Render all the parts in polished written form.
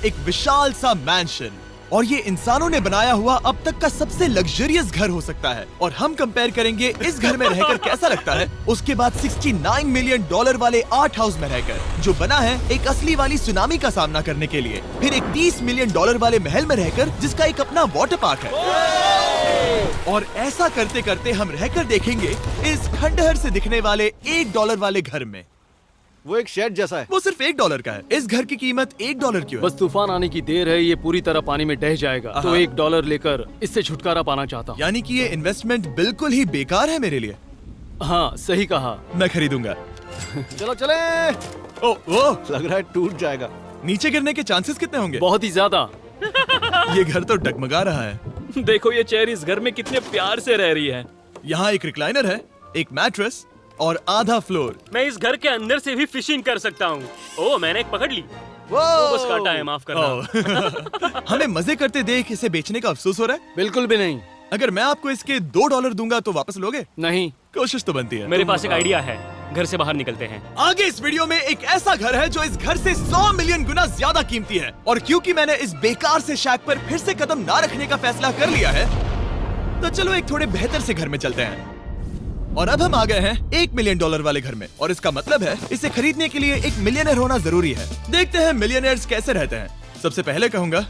एक विशाल सा मैंशन, और ये इंसानों ने बनाया हुआ अब तक का सबसे लग्जरियस घर हो सकता है। और हम कंपेयर करेंगे इस घर में रहकर कैसा लगता है उसके बाद $69 मिलियन वाले आर्ट हाउस में रहकर, जो बना है एक असली वाली सुनामी का सामना करने के लिए। फिर एक $30 मिलियन वाले महल में रहकर जिसका एक अपना वाटर पार्क है। और ऐसा करते करते हम रहकर देखेंगे इस खंडहर से दिखने वाले $1 वाले घर में। वो एक शेड जैसा है। वो सिर्फ $1 का है। इस घर की कीमत $1 क्यों है? बस तूफान आने की देर है, ये पूरी तरह पानी में ढह जाएगा, तो $1 लेकर इससे छुटकारा पाना चाहता हूँ। यानी कि ये इन्वेस्टमेंट बिल्कुल ही बेकार है मेरे लिए। हाँ सही कहा। मैं खरीदूंगा। चलो चले। ओ, लग रहा है टूट जाएगा। नीचे गिरने के चांसेस कितने होंगे? बहुत ही ज्यादा। ये घर तो डगमगा रहा है। देखो ये चेयर इस घर में कितने प्यार से रह रही है। यहाँ एक रिक्लाइनर है, एक मैट्रेस और आधा फ्लोर। मैं इस घर के अंदर से भी फिशिंग कर सकता हूँ। ओह मैंने एक पकड़ ली। वो बस काटा है, माफ करना। हमें मजे करते देख इसे बेचने का अफसोस हो रहा है। बिल्कुल भी नहीं। अगर मैं आपको इसके $2 दूंगा तो वापस लोगे? नहीं। कोशिश तो बनती है। मेरे पास एक आइडिया है, घर से बाहर निकलते हैं। आगे इस वीडियो में एक ऐसा घर है जो इस घर से 100 मिलियन गुना ज्यादा कीमती है। और क्योंकि मैंने इस बेकार से शैक पर फिर से कदम ना रखने का फैसला कर लिया है, तो चलो एक थोड़े बेहतर से घर में चलते हैं। और अब हम आ गए हैं $1 मिलियन वाले घर में, और इसका मतलब है इसे खरीदने के लिए एक मिलियनर होना जरूरी है। देखते हैं मिलियनर्स कैसे रहते हैं। सबसे पहले कहूंगा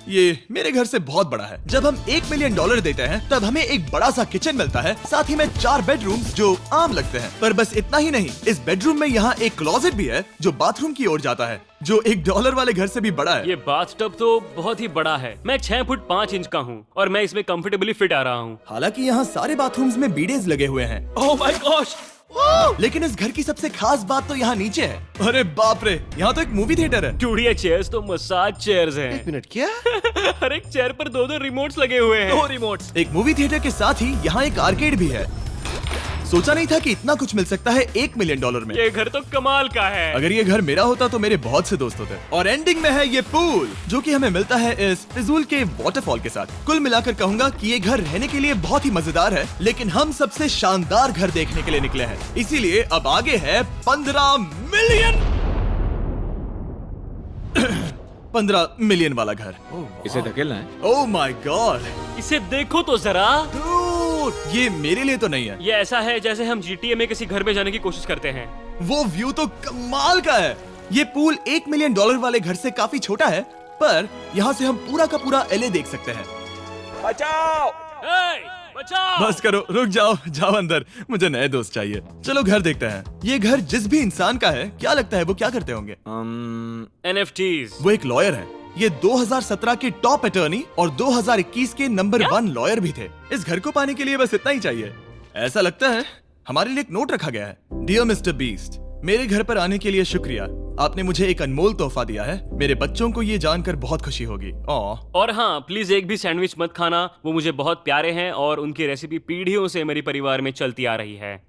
ये मेरे घर से बहुत बड़ा है। जब हम $1 मिलियन देते हैं तब हमें एक बड़ा सा किचन मिलता है, साथ ही में 4 बेडरूम्स जो आम लगते हैं। पर बस इतना ही नहीं, इस बेडरूम में यहाँ एक क्लोजेट भी है जो बाथरूम की ओर जाता है, जो $1 वाले घर से भी बड़ा है। ये बाथटब तो बहुत ही बड़ा है। मैं 6 फुट 5 इंच का हूँ और मैं इसमें कंफर्टेबली फिट आ रहा हूँ। हालांकि यहाँ सारे बाथरूम्स में बीडेज लगे हुए हैं। Oh my gosh! लेकिन इस घर की सबसे खास बात तो यहाँ नीचे है। अरे बाप रे, यहाँ तो एक मूवी थिएटर है। टूड, ये चेयर्स तो मसाज चेयर्स हैं। एक मिनट, क्या? हर एक चेयर पर 2-2 रिमोट्स लगे हुए हैं। 2 रिमोट्स। एक मूवी थिएटर के साथ ही यहाँ एक आर्केड भी है। सोचा नहीं था कि इतना कुछ मिल सकता है $1 मिलियन में। ये घर तो कमाल का है। अगर ये घर मेरा होता तो मेरे बहुत से दोस्त होते। और एंडिंग में है ये पूल, जो कि हमें मिलता है इस फिजूल के वाटरफॉल के साथ। कुल मिलाकर कहूंगा कि ये घर रहने के लिए बहुत ही मजेदार है, लेकिन हम सबसे शानदार घर देखने के लिए निकले हैं। इसीलिए अब आगे है 15 मिलियन वाला घर। इसे धकेलना है। ओह माय गॉड, इसे देखो तो जरा। ये मेरे लिए तो नहीं है। ये ऐसा है जैसे हम GTA में किसी घर में जाने की कोशिश करते हैं। वो व्यू तो कमाल का है। ये पूल $1 मिलियन वाले घर से काफी छोटा है, पर यहाँ से हम पूरा का पूरा LA देख सकते हैं। बचाओ! बचाओ! बस करो, रुक जाओ, जाओ अंदर, मुझे नए दोस्त चाहिए। चलो घर देखते हैं। ये घर जिस भी इंसान का है, क्या लगता है वो क्या करते होंगे? NFTs। वो एक लॉयर है। ये 2017 के टॉप अटर्नी और 2021 के नंबर 1 लॉयर भी थे। इस घर को पाने के लिए बस इतना ही चाहिए। ऐसा लगता है हमारे लिए एक नोट रखा गया है। डियर मिस्टर बीस्ट, मेरे घर पर आने के लिए शुक्रिया। आपने मुझे एक अनमोल तोहफा दिया है। मेरे बच्चों को ये जानकर बहुत खुशी होगी। और हाँ, प्लीज एक भी सैंडविच मत खाना, वो मुझे बहुत प्यारे हैं और उनकी रेसिपी पीढ़ियों से मेरे परिवार में चलती आ रही है।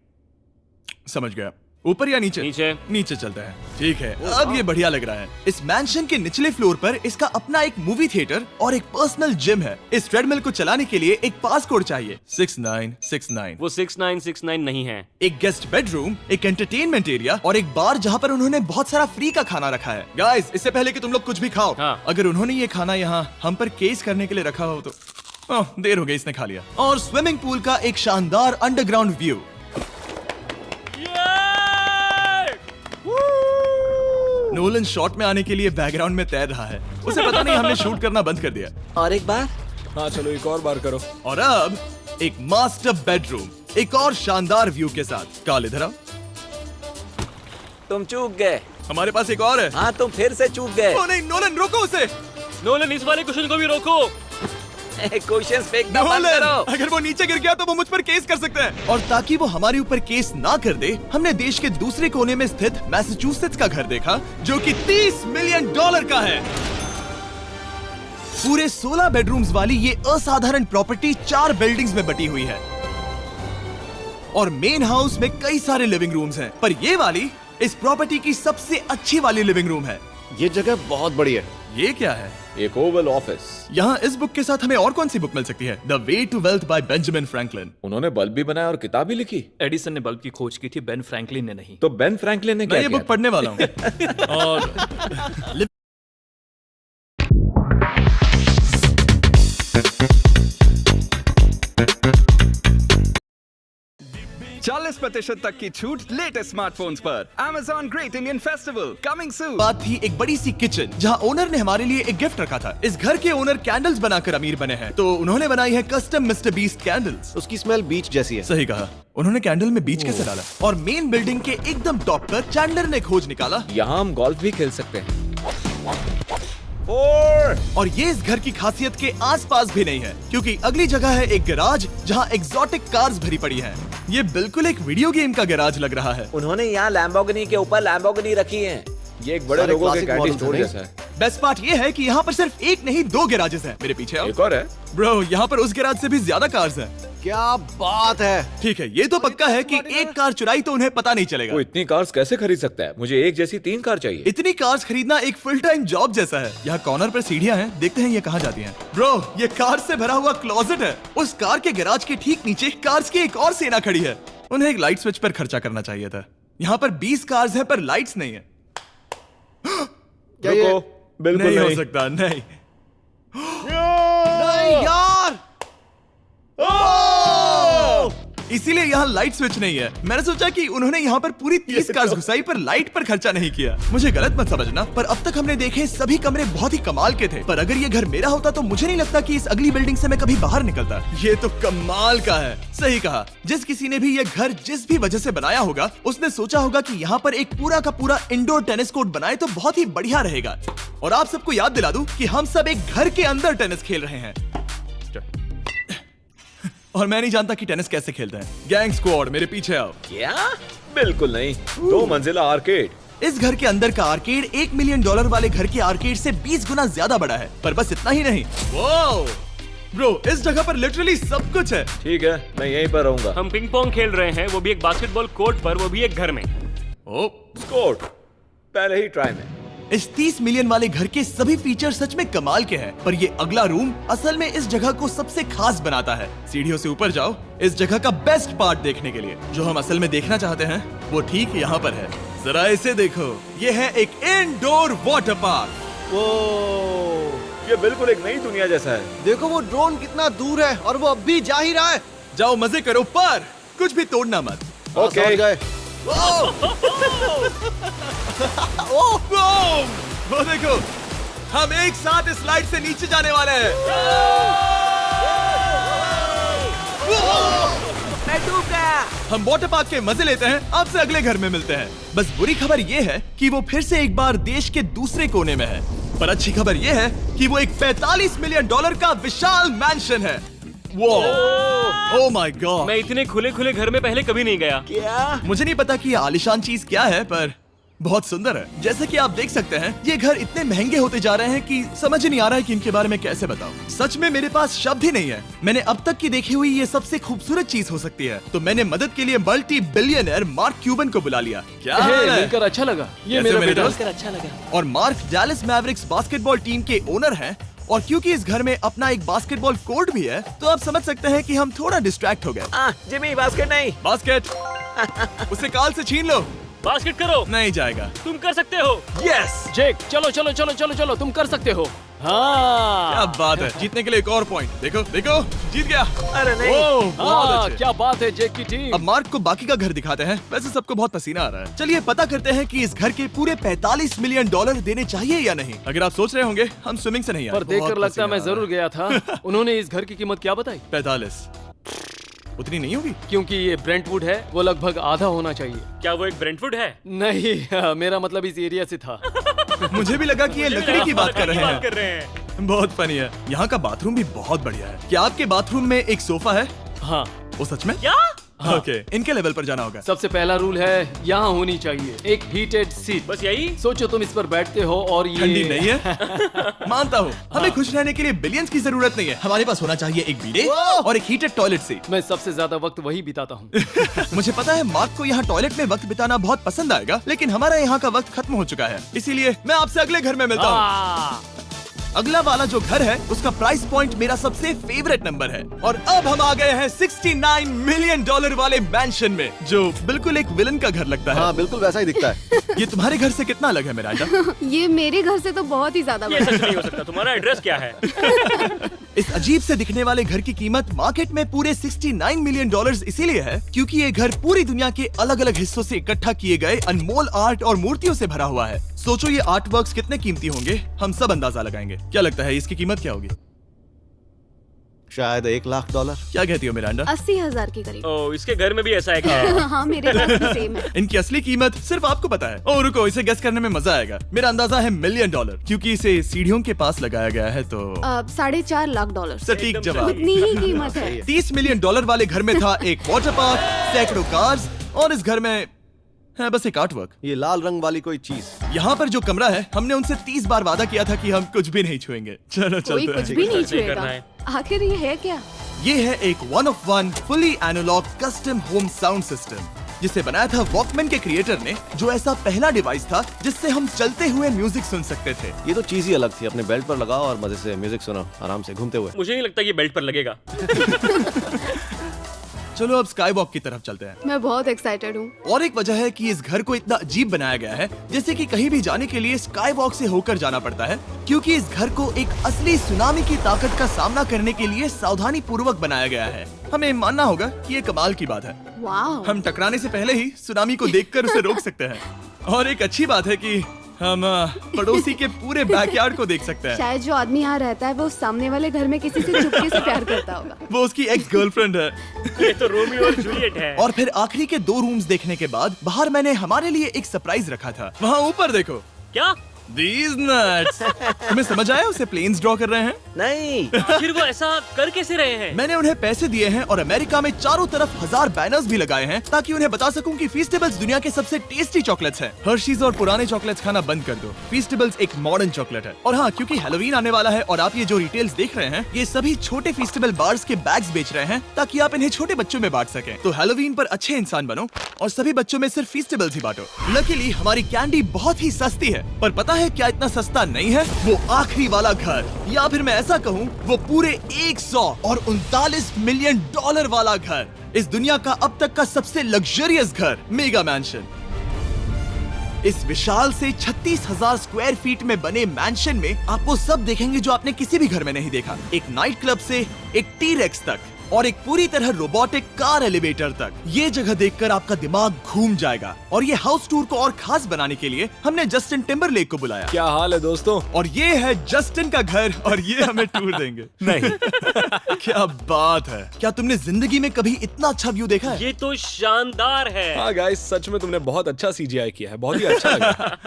समझ गया। ऊपर या नीचे? नीचे। नीचे चलते हैं। ठीक है, अब ये बढ़िया लग रहा है। इस मैंशन के निचले फ्लोर पर इसका अपना एक मूवी थिएटर और एक पर्सनल जिम है। इस ट्रेडमिल को चलाने के लिए एक पास कोड चाहिए, 6969। वो 6969 नहीं है। एक गेस्ट बेडरूम, एक एंटरटेनमेंट एरिया और एक बार जहाँ पर उन्होंने बहुत सारा फ्री का खाना रखा है। गाइस, इससे पहले कि तुम लोग कुछ भी खाओ, हाँ। अगर उन्होंने ये खाना यहाँ हम पर केस करने के लिए रखा हो तो देर हो गई, इसने खा लिया। और स्विमिंग पूल का एक शानदार अंडरग्राउंड व्यू। नोलन शॉट में आने के लिए बैकग्राउंड में तैर रहा है। उसे पता नहीं हमने शूट करना बंद कर दिया। और एक बार? हाँ चलो एक और बार करो। और अब एक मास्टर बेडरूम, एक और शानदार व्यू के साथ। काल इधर आओ। तुम चूक गए। हमारे पास एक और है। हाँ तुम फिर से चूक गए। ओ नहीं, नोलन रोको उसे। नोलन, इस वाले क्वेश्चन को भी रोको। क्वेश्चन फेंकना बंद नोलन, करो। अगर वो नीचे गिर गया तो वो मुझ पर केस कर सकते हैं। और ताकि वो हमारे ऊपर केस ना कर दे, हमने देश के दूसरे कोने में स्थित मैसाचुसेट्स का घर देखा, जो कि $30 मिलियन का है। पूरे 16 बेडरूम्स वाली ये असाधारण प्रॉपर्टी 4 बिल्डिंग्स में बटी हुई है। और मेन हाउस में कई सारे लिविंग रूम्स हैं, पर ये वाली इस प्रॉपर्टी की सबसे अच्छी वाली लिविंग रूम है। ये जगह बहुत बड़ी है। ये क्या है? एक ओवल ऑफिस। यहाँ इस बुक के साथ हमें और कौन सी बुक मिल सकती है? The way to wealth by Benjamin Franklin. उन्होंने बल्ब भी बनाया और किताब भी लिखी। एडिसन ने बल्ब की खोज की थी, बेन फ्रैंकलिन ने नहीं। तो बेन फ्रैंकलिन ने क्या मैं ये किया बुक था? पढ़ने वाला हूँ। और 40% तक की छूट लेटेस्ट स्मार्टफोन्स पर। Amazon Great Indian Festival coming soon। बात थी एक बड़ी सी किचन जहाँ ओनर ने हमारे लिए एक गिफ्ट रखा था। इस घर के ओनर कैंडल्स बनाकर अमीर बने हैं, तो उन्होंने बनाई है कस्टम मिस्टर बीस्ट कैंडल्स। उसकी स्मेल बीच जैसी है। सही कहा, उन्होंने कैंडल में बीच कैसे डाला? और मेन बिल्डिंग के एकदम टॉप पर चैंडलर ने खोज निकाला। यहाँ हम गोल्फ भी खेल सकते हैं। और ये इस घर की खासियत के आसपास भी नहीं है, क्योंकि अगली जगह है एक गैराज जहाँ एग्जॉटिक कार्स भरी पड़ी हैं। ये बिल्कुल एक वीडियो गेम का गैराज लग रहा है। उन्होंने यहाँ लैम्बोर्गिनी के ऊपर लैम्बोर्गिनी रखी है। ये एक बड़े सारे लोगों के classic कैंडी models स्टोर हैं। जैसा है। बेस्ट पार्ट ये है कि यहाँ पर सिर्फ एक नहीं 2 गैराजेस हैं। मेरे पीछे आओ। एक और है। ब्रो, यहाँ पर उस गैराज से भी ज्यादा कार्स हैं। क्या बात है। ठीक है, ये तो पक्का है कि एक कार चुराई तो उन्हें पता नहीं चलेगा। वो इतनी कार्स कैसे खरीद सकता है? मुझे एक जैसी 3 कार चाहिए। इतनी कार्स खरीदना एक फुल टाइम जॉब जैसा है। यहाँ कॉर्नर पर सीढ़ियाँ हैं, देखते हैं ये कहाँ जाती हैं। ब्रो, ये कार से भरा हुआ क्लोजेट है। उस कार के गैराज के ठीक नीचे कार्स की एक और सेना खड़ी है। उन्हें एक लाइट स्विच पर खर्चा करना चाहिए था। यहाँ पर 20 कार्स हैं पर लाइट्स नहीं है। क्या ये- रुको, बिल्कुल नहीं हो नहीं। सकता, नहीं। नहीं यार। इसीलिए यहाँ लाइट स्विच नहीं है। मैंने सोचा कि उन्होंने यहाँ पर पूरी 30 कार्स घुसाई पर लाइट पर खर्चा नहीं किया। मुझे गलत मत समझना, पर अब तक हमने देखे सभी कमरे बहुत ही कमाल के थे। पर अगर ये घर मेरा होता तो मुझे नहीं लगता कि इस अगली बिल्डिंग से मैं कभी बाहर निकलता। ये तो कमाल का है। सही कहा, जिस किसी ने भी ये घर जिस भी वजह से बनाया होगा, उसने सोचा होगा कि यहाँ पर एक पूरा का पूरा इंडोर टेनिस कोर्ट बनाए तो बहुत ही बढ़िया रहेगा। और आप सबको याद दिला दूं कि हम सब एक घर के अंदर टेनिस खेल रहे हैं। और मैं नहीं जानता कि टेनिस कैसे खेलते हैं। गैंग स्क्वाड, मेरे पीछे आओ। क्या? बिल्कुल नहीं। 2 मंजिला आर्केड। इस घर के अंदर का आर्केड $1 मिलियन वाले घर के आर्केड से 20 गुना ज्यादा बड़ा है। पर बस इतना ही नहीं। वाओ ब्रो, इस जगह पर लिटरली सब कुछ है। ठीक है, मैं यहीं पर रहूंगा। हम पिंग पोंग खेल रहे हैं, वो भी एक बास्केटबॉल कोर्ट पर, वो भी एक घर में। ओ, स्कोट पहले ही ट्राई में। इस 30 मिलियन वाले घर के सभी फीचर सच में कमाल के हैं, पर ये अगला रूम असल में इस जगह को सबसे खास बनाता है। सीढ़ियों से ऊपर जाओ इस जगह का बेस्ट पार्ट देखने के लिए। जो हम असल में देखना चाहते हैं वो ठीक यहाँ पर है। जरा इसे देखो, ये है एक इंडोर वाटर पार्क। ओ, ये बिल्कुल एक नई दुनिया जैसा है। देखो वो ड्रोन कितना दूर है और वो अब भी जा ही रहा है। जाओ मजे करो, पर कुछ भी तोड़ना मत। हाँ, ओके। समझ गए। वो देखो, हम एक साथ इस स्लाइड से नीचे जाने वाले हैं। मैं डूब गया। हम वाटर पार्क के मजे लेते हैं, आपसे अगले घर में मिलते हैं। बस बुरी खबर ये है कि वो फिर से एक बार देश के दूसरे कोने में है। पर अच्छी खबर ये है कि वो एक $45 मिलियन का विशाल मैंशन है। Oh my God. मैं इतने खुले खुले घर में पहले कभी नहीं गया। क्या? मुझे नहीं पता कि ये आलिशान चीज क्या है, पर बहुत सुंदर है। जैसे कि आप देख सकते हैं, ये घर इतने महंगे होते जा रहे हैं कि समझ नहीं आ रहा है कि इनके बारे में कैसे बताऊं। सच में मेरे पास शब्द ही नहीं है। मैंने अब तक की देखी हुई ये सबसे खूबसूरत चीज हो सकती है। तो मैंने मदद के लिए मल्टी बिलियनर मार्क क्यूबन को बुला लिया। क्या हे, हाल है? मिलकर अच्छा लगा। ये कैसे मेरा मेरे बेटा। दोस्त? अच्छा लगा। और mark Dallas Mavericks basketball team के ओनर हैं। और क्योंकि इस घर में अपना एक बास्केटबॉल कोर्ट भी है, तो आप समझ सकते हैं कि हम थोड़ा डिस्ट्रैक्ट हो गए। जिमी, बास्केट नहीं। बास्केट उसे काल से छीन लो। बास्केट करो, नहीं जाएगा। तुम कर सकते हो। यस, जेक, चलो चलो चलो चलो चलो, तुम कर सकते हो। हाँ क्या बात है। जीतने के लिए एक और पॉइंट। देखो देखो, जीत गया। अरे नहीं। ओह, बहुत हाँ, अच्छे। क्या बात है जेक की टीम। अब मार्क को बाकी का घर दिखाते हैं। वैसे सबको बहुत पसीना आ रहा है। चलिए पता करते हैं कि इस घर के पूरे $45 मिलियन देने चाहिए या नहीं। अगर आप सोच रहे होंगे हम स्विमिंग से नहीं आए, पर देखकर बहुत लगता मैं पसीना आ जरूर गया था। उन्होंने इस घर की कीमत क्या बताई? रहा है। 45 उतनी नहीं होगी। क्योंकि ये ब्रेंटवुड है, वो लगभग आधा होना चाहिए। क्या वो एक ब्रेंटवुड है? नहीं, मेरा मतलब इस एरिया से था। मुझे भी लगा कि ये लकड़ी की बात कर रहे बात कर हैं। रहे हैं। बहुत फनी है। यहाँ का बाथरूम भी बहुत बढ़िया है। क्या आपके बाथरूम में एक सोफा है? हाँ, वो सच में? क्या? ओके, इनके लेवल पर जाना होगा। सबसे पहला रूल है यहाँ होनी चाहिए एक हीटेड सीट। बस यही? सोचो तुम इस पर बैठते हो और ये ठंडी नहीं है। मानता हूँ, हमें खुश रहने के लिए बिलियंस की जरूरत नहीं है। हमारे पास होना चाहिए एक बीडे और एक हीटेड टॉयलेट सीट। मैं सबसे ज्यादा वक्त वही बिताता हूँ। मुझे पता है मार्क को यहाँ टॉयलेट में वक्त बिताना बहुत पसंद आएगा, लेकिन हमारा यहाँ का वक्त खत्म हो चुका है। इसीलिए मैं आपसे अगले घर में मिलता हूँ। अगला वाला जो घर है उसका प्राइस पॉइंट मेरा सबसे फेवरेट नंबर है। और अब हम आ गए हैं 69 मिलियन डॉलर वाले मैंशन में, जो बिल्कुल एक विलन का घर लगता है। हाँ बिल्कुल वैसा ही दिखता है। ये तुम्हारे घर से कितना अलग है मिरांडा? ये मेरे घर से तो बहुत ही ज्यादा ये बड़ा सच नहीं हो सकता। तुम्हारा एड्रेस क्या है? इस अजीब से दिखने वाले घर की कीमत मार्केट में पूरे 69 मिलियन डॉलर्स इसीलिए है क्योंकि ये घर पूरी दुनिया के अलग अलग हिस्सों से इकट्ठा किए गए अनमोल आर्ट और मूर्तियों से भरा हुआ है। सोचो ये आर्ट वर्क्स कितने कीमती होंगे, हम सब अंदाजा लगाएंगे। क्या लगता है इसकी कीमत क्या होगी? शायद $1 लाख। क्या कहती हो मिरांडा? 80,000 के करीब। ओ, इसके घर में भी ऐसा है क्या? हाँ मेरे घर भी सेम है। इनकी असली कीमत सिर्फ आपको पता है। ओ रुको, इसे गेस करने में मजा आएगा। मेरा अंदाजा है $1 मिलियन क्योंकि इसे सीढ़ियों के पास लगाया गया है। तो $4.5 लाख। सटीक एकदम जवाब। उतनी ही कीमत है। $30 मिलियन वाले घर में था एक वाटर पार्क, सैकड़ों कार्स और इस घर में है बस एक आर्ट वर्क। ये लाल रंग वाली कोई चीज। यहाँ पर जो कमरा है, हमने उनसे 30 बार वादा किया था कि हम कुछ भी नहीं छुएंगे। चलो कोई चलते कुछ हैं। भी नहीं नहीं करना छुएगा। है। आखिर ये है क्या? ये है एक 1 of 1 fully analogue custom home sound system जिसे बनाया था वॉकमैन के क्रिएटर ने, जो ऐसा पहला डिवाइस था जिससे हम चलते हुए म्यूजिक सुन सकते थे। ये तो चीज ही अलग थी। अपने बेल्ट पर लगाओ और मजे से म्यूजिक सुनो आराम से घूमते हुए। मुझे नहीं लगता ये बेल्ट पर लगेगा। चलो अब स्काई वॉक की तरफ चलते हैं। मैं बहुत एक्साइटेड हूँ। और एक वजह है कि इस घर को इतना अजीब बनाया गया है, जैसे कि कहीं भी जाने के लिए स्काई वॉक से होकर जाना पड़ता है, क्योंकि इस घर को एक असली सुनामी की ताकत का सामना करने के लिए सावधानी पूर्वक बनाया गया है। हमें मानना होगा कि ये कमाल की बात है। वाह। हम टकराने से पहले ही सुनामी को देखकर उसे रोक सकते हैं। और एक अच्छी बात है कि हम पड़ोसी के पूरे बैकयार्ड को देख सकते हैं। शायद जो आदमी यहाँ रहता है वो सामने वाले घर में किसी से चुपके से प्यार करता होगा। वो उसकी एक्स गर्लफ्रेंड है। ये तो रोमियो और जूलियट है। और फिर आखिरी के 2 रूम्स देखने के बाद बाहर मैंने हमारे लिए एक सरप्राइज रखा था। वहाँ ऊपर देखो। क्या? These nuts! तुम्हें समझ आया उसे प्लेन्स ड्रॉ कर रहे हैं? नहीं। फिर वो ऐसा कर कैसे रहे हैं? मैंने उन्हें पैसे दिए हैं और अमेरिका में चारों तरफ 1000 बैनर्स भी लगाए हैं ताकि उन्हें बता सकूं कि फीस्टेबल्स दुनिया के सबसे टेस्टी चॉकलेट्स हैं। हर्शीज और पुराने चॉकलेट्स खाना बंद कर दो। फीस्टेबल्स एक मॉडर्न चॉकलेट है। और हाँ, क्योंकि हैलोवीन आने वाला है और आप ये जो रिटेल्स देख रहे हैं, ये सभी छोटे फीस्टेबल बार्स के बैग्स बेच रहे हैं ताकि आप इन्हें छोटे बच्चों में बांट सकें। तो हैलोवीन पर अच्छे इंसान बनो और सभी बच्चों में सिर्फ फीस्टेबल्स ही बांटो। लकीली हमारी कैंडी बहुत ही सस्ती है, पर पता है क्या इतना सस्ता नहीं है? वो आखिरी वाला घर, या फिर मैं ऐसा कहूँ वो पूरे 139 मिलियन डॉलर वाला घर। इस दुनिया का अब तक का सबसे लग्जरियस घर, मेगा मैंशन। इस विशाल से 36,000 स्क्वायर फीट में बने मैंशन में आप वो सब देखेंगे जो आपने किसी भी घर में नहीं देखा। एक नाइट क्लब से एक टी-रेक्स तक और एक पूरी तरह रोबोटिक कार एलिवेटर तक। ये जगह देखकर आपका दिमाग घूम जाएगा। और ये हाउस टूर को और खास बनाने के लिए हमने जस्टिन टिम्बरलेक को बुलाया। क्या हाल है दोस्तों? और ये है जस्टिन का घर और ये हमें टूर देंगे। नहीं। क्या बात है! क्या तुमने जिंदगी में कभी इतना अच्छा व्यू देखा है? ये तो शानदार है। हाँ गाइस, सच में तुमने बहुत अच्छा CGI किया है। बहुत ही अच्छा लगा।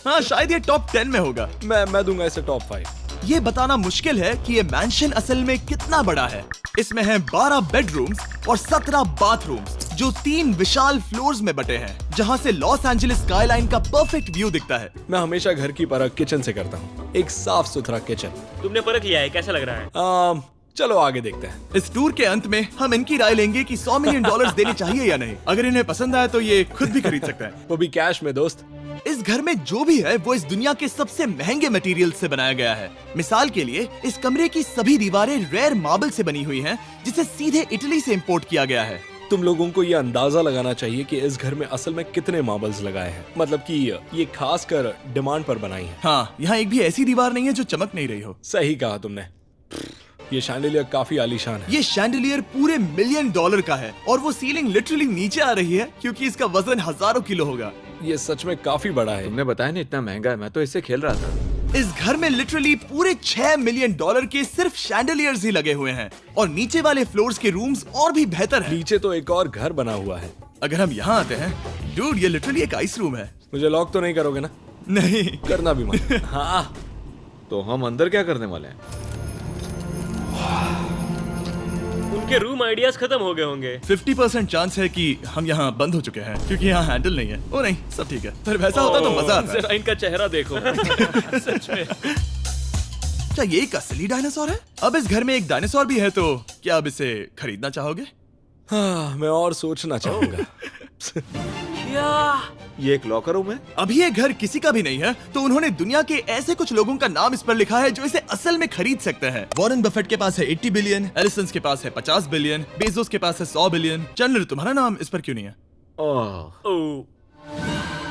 हाँ, शायद ये टॉप 10 में होगा। मैं दूंगा इसे टॉप 5। ये बताना मुश्किल है कि ये मैंशन असल में कितना बड़ा है। इसमें हैं 12 बेडरूम्स और 17 बाथरूम्स, जो 3 विशाल फ्लोर्स में बटे हैं, जहां से लॉस एंजलिस स्काईलाइन का परफेक्ट व्यू दिखता है। मैं हमेशा घर की परख किचन से करता हूँ। एक साफ सुथरा किचन। तुमने परख लिया है, कैसा लग रहा है? चलो आगे देखते हैं। इस टूर के अंत में हम इनकी राय लेंगे कि $100 मिलियन देने चाहिए या नहीं। अगर इन्हें पसंद आए तो ये खुद भी खरीद सकते हैं। वो भी कैश में दोस्त। इस घर में जो भी है वो इस दुनिया के सबसे महंगे मटेरियल से बनाया गया है। मिसाल के लिए इस कमरे की सभी दीवारें रेयर मार्बल से बनी हुई हैं, जिसे सीधे इटली से इंपोर्ट किया गया है। तुम लोगों को ये अंदाजा लगाना चाहिए कि इस घर में असल में कितने मार्बल्स लगाए हैं। मतलब कि ये खास कर डिमांड पर बनाई है। हाँ, यहाँ एक भी ऐसी दीवार नहीं है जो चमक नहीं रही हो। सही कहा तुमने। ये शैंडिलियर काफी आलीशान है। ये शैंडिलियर पूरे $1 मिलियन का है और वो सीलिंग लिटरली नीचे आ रही है क्योंकि इसका वजन हजारों किलो होगा। ये सच में काफी बड़ा है। तुमने बताया ना इतना महंगा है, मैं तो इससे खेल रहा था। इस घर में लिटरली पूरे $6 मिलियन के सिर्फ शैंडिलियर्स ही लगे हुए हैं और नीचे वाले फ्लोर्स के रूम्स और भी बेहतर हैं। नीचे तो एक और घर बना हुआ है। अगर हम यहाँ आते हैं, डूड, ये लिटरली एक आइस रूम है। मुझे लॉक तो नहीं करोगे ना? नहीं करना भी मत। हाँ, तो हम अंदर क्या करने वाले हैं? उनके रूम आइडियाज खत्म हो गए होंगे। 50% चांस है कि हम यहाँ बंद हो चुके हैं क्योंकि यहाँ हैंडल नहीं है। ओ नहीं, सब ठीक है। पर वैसा होता तो मजा आता। जरा इनका चेहरा देखो। सच में। क्या ये एक असली डायनासोर है? अब इस घर में एक डायनासोर भी है, तो क्या अब इसे खरीदना चाहोगे? हाँ, मैं और सोचना चाहूंगा। ये एक लॉकर रूम है? अभी ये घर किसी का भी नहीं है, तो उन्होंने दुनिया के ऐसे कुछ लोगों का नाम इस पर लिखा है जो इसे असल में खरीद सकते हैं। वॉरेन बफेट के पास है 80 बिलियन, एलिसन के पास है 50 बिलियन, बेजोस के पास है 100 बिलियन। चैंडलर, तुम्हारा नाम इस पर क्यों नहीं है? ओह,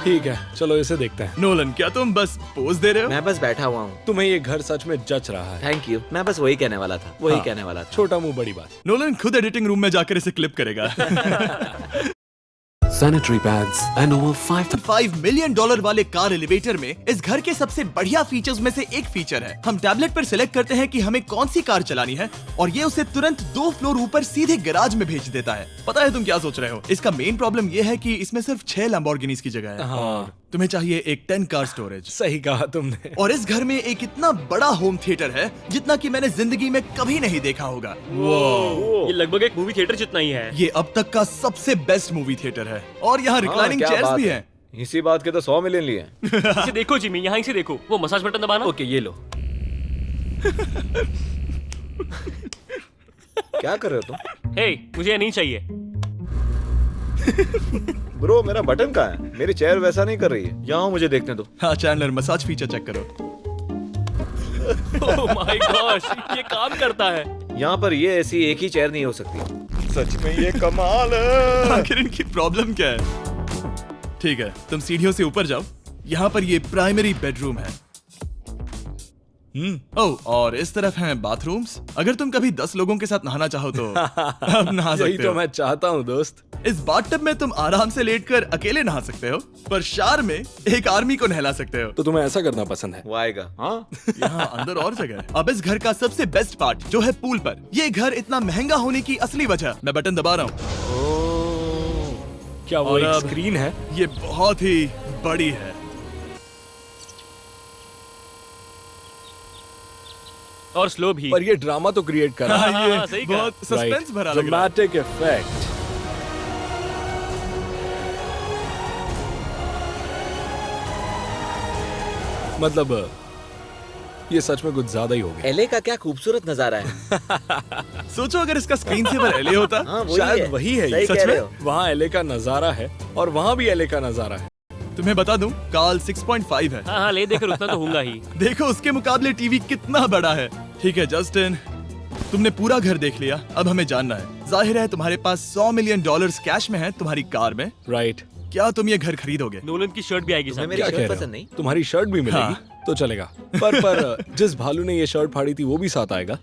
ठीक है, चलो इसे देखते हैं। नोलन, क्या तुम बस पोज दे रहे हो? मैं बस बैठा हुआ हूँ। तुम्हें ये घर सच में जच रहा है। Thank you. मैं बस वही कहने वाला था, वही हाँ। कहने वाला था। छोटा मुंह बड़ी बात। नोलन खुद एडिटिंग रूम में जाकर इसे क्लिप करेगा। Sanitary pads and over 5 million dollar वाले कार एलिवेटर में इस घर के सबसे बढ़िया फीचर्स में से एक फीचर है। हम टैबलेट पर सिलेक्ट करते हैं कि हमें कौन सी कार चलानी है और ये उसे तुरंत 2 फ्लोर ऊपर सीधे गैराज में भेज देता है। पता है तुम क्या सोच रहे हो? इसका मेन प्रॉब्लम ये है कि इसमें सिर्फ 6 लैम्बोर्गिनीज की जगह है। हाँ। तुम्हें चाहिए एक 10 कार स्टोरेज। सही कहा तुमने। और इस घर में एक इतना बड़ा होम थिएटर है जितना कि मैंने जिंदगी में कभी नहीं देखा होगा। ये लगभग एक मूवी थिएटर जितना ही है। ये अब तक का सबसे बेस्ट मूवी थिएटर है और यहाँ रिक्लाइनिंग क्या चेयर्स बात भी है। हैं। इसी बात के तो 100 मिलियन लिए हैं। इसे देखो जिमी, यहाँ इसे देखो, वो मसाज बटन दबाना। ओके, ये लो। क्या कर रहे हो तुम? हे, मुझे ये नहीं चाहिए। ब्रो, मेरा बटन कहाँ है? मेरी चेयर वैसा नहीं कर रही है। यहाँ मुझे देखने दो। हाँ चैंडलर, मसाज फीचर चेक करो। ओह माय गॉश, ये काम करता है। यहाँ पर ये ऐसी एक ही चेयर नहीं हो सकती। सच में ये कमाल है। आखिर इनकी प्रॉब्लम क्या है? ठीक है, तुम सीढ़ियों से ऊपर जाओ। यहाँ पर ये प्राइमरी बेडरूम है। ओह, और इस तरफ हैं बाथरूम्स। अगर तुम कभी 10 लोगों के साथ नहाना चाहो तो अब नहा यही सकते तो हो। मैं चाहता हूँ दोस्त। इस बाथटब में तुम आराम से लेटकर अकेले नहा सकते हो, पर शार में एक आर्मी को नहला सकते हो। तो तुम्हें ऐसा करना पसंद है? वो आएगा। हाँ, यहाँ अंदर और जगह है। अब इस घर का सबसे बेस्ट पार्ट जो है पूल पर। ये घर इतना महंगा होने की असली वजह, मैं बटन दबा रहा हूँ। क्या वो और एक अब- स्क्रीन है? ये बहुत ही बड़ी है। और स्लो भी। पर ये ड्रामा तो क्रिएट कर रहा है। हाँ, ये हाँ, सही कहा। बहुत सस्पेंस भरा लग रहा है। Dramatic effect. मतलब ये सच में कुछ ज्यादा ही हो गया। एले का क्या खूबसूरत नजारा है। सोचो अगर इसका स्क्रीन सेवर एलए होता। हाँ, वही शायद है। वही है सही ये। कह सच रहे में? हो। वहाँ एले का नजारा है और वहाँ भी एले का नजारा है। तुम्हें बता दूं, काल 6.5 है। हाँ हाँ, ले देकर उतना तो होगा ही। देखो उसके मुकाबले टीवी कितना बड़ा है। ठीक है जस्टिन, तुमने पूरा घर देख लिया। अब हमें जानना है, जाहिर है तुम्हारे पास 100 मिलियन डॉलर्स कैश में है तुम्हारी कार में। राइट। क्या तुम ये घर खरीदोगे? नोलन की शर्ट भी आएगी तुम्हें साथ। मेरी क्या शर्ट कह रहे पसंद हो? नहीं? तुम्हारी शर्ट भी मिलेगी हाँ। तो चलेगा। पर जिस भालू ने ये शर्ट फाड़ी थी वो भी साथ आएगा।